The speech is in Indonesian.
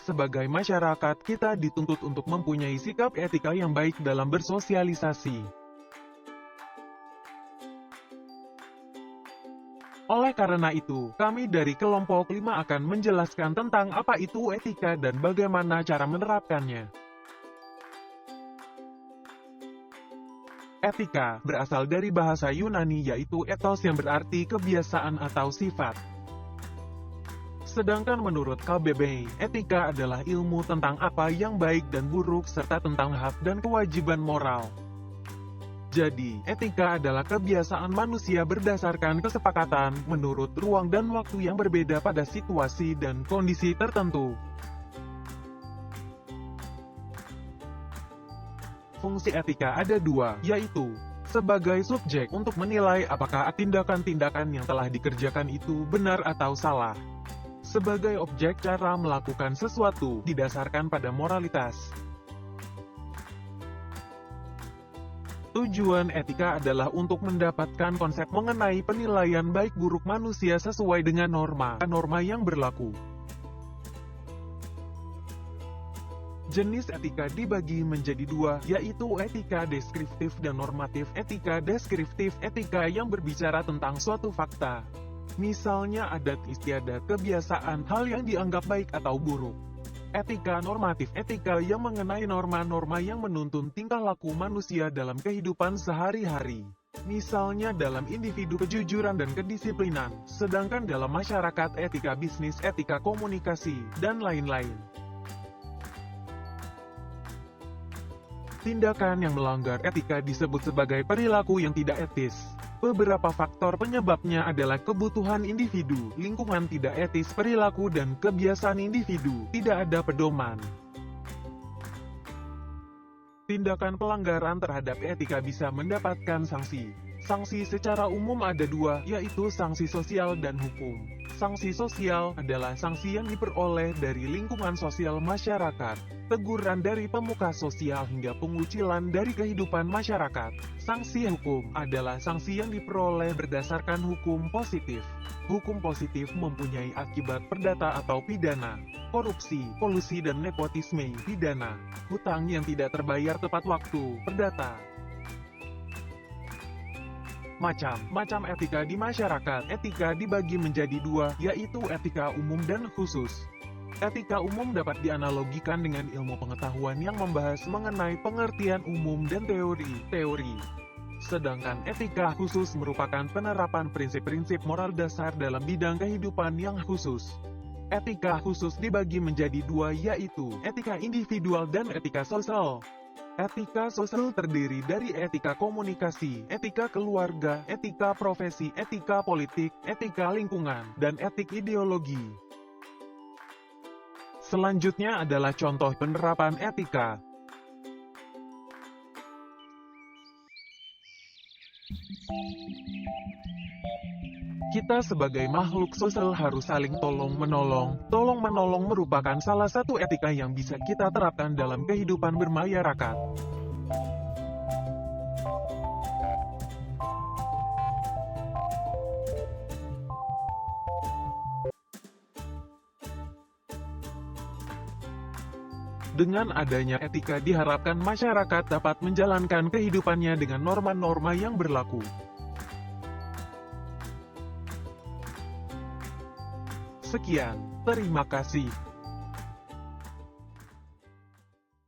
sebagai masyarakat kita dituntut untuk mempunyai sikap etika yang baik dalam bersosialisasi. Oleh karena itu, kami dari kelompok 5 akan menjelaskan tentang apa itu etika dan bagaimana cara menerapkannya. Etika berasal dari bahasa Yunani yaitu ethos yang berarti kebiasaan atau sifat. Sedangkan menurut KBBI, etika adalah ilmu tentang apa yang baik dan buruk serta tentang hak dan kewajiban moral. Jadi, etika adalah kebiasaan manusia berdasarkan kesepakatan menurut ruang dan waktu yang berbeda pada situasi dan kondisi tertentu. Fungsi etika ada dua, yaitu sebagai subjek untuk menilai apakah tindakan-tindakan yang telah dikerjakan itu benar atau salah. Sebagai objek cara melakukan sesuatu didasarkan pada moralitas. Tujuan etika adalah untuk mendapatkan konsep mengenai penilaian baik buruk manusia sesuai dengan norma yang berlaku. Jenis etika dibagi menjadi dua, yaitu etika deskriptif dan normatif. Etika deskriptif, etika yang berbicara tentang suatu fakta. Misalnya adat istiadat, kebiasaan, hal yang dianggap baik atau buruk. Etika normatif, etika yang mengenai norma-norma yang menuntun tingkah laku manusia dalam kehidupan sehari-hari. Misalnya dalam individu kejujuran dan kedisiplinan, sedangkan dalam masyarakat etika bisnis, etika komunikasi, dan lain-lain. Tindakan yang melanggar etika disebut sebagai perilaku yang tidak etis. Beberapa faktor penyebabnya adalah kebutuhan individu, lingkungan tidak etis, perilaku dan kebiasaan individu, tidak ada pedoman. Tindakan pelanggaran terhadap etika bisa mendapatkan sanksi. Sanksi secara umum ada dua, yaitu sanksi sosial dan hukum. Sanksi sosial adalah sanksi yang diperoleh dari lingkungan sosial masyarakat. Teguran dari pemuka sosial hingga pengucilan dari kehidupan masyarakat. Sanksi hukum adalah sanksi yang diperoleh berdasarkan hukum positif. Hukum positif mempunyai akibat perdata atau pidana. Korupsi, kolusi dan nepotisme, pidana. Hutang yang tidak terbayar tepat waktu, perdata. Macam etika di masyarakat. Etika dibagi menjadi dua, yaitu etika umum dan khusus. Etika umum dapat dianalogikan dengan ilmu pengetahuan yang membahas mengenai pengertian umum dan teori. Sedangkan etika khusus merupakan penerapan prinsip-prinsip moral dasar dalam bidang kehidupan yang khusus. Etika khusus dibagi menjadi dua, yaitu etika individual dan etika sosial. Etika sosial terdiri dari etika komunikasi, etika keluarga, etika profesi, etika politik, etika lingkungan, dan etik ideologi. Selanjutnya adalah contoh penerapan etika. Kita sebagai makhluk sosial harus saling tolong-menolong. Tolong-menolong merupakan salah satu etika yang bisa kita terapkan dalam kehidupan bermasyarakat. Dengan adanya etika diharapkan masyarakat dapat menjalankan kehidupannya dengan norma-norma yang berlaku. Sekian, terima kasih.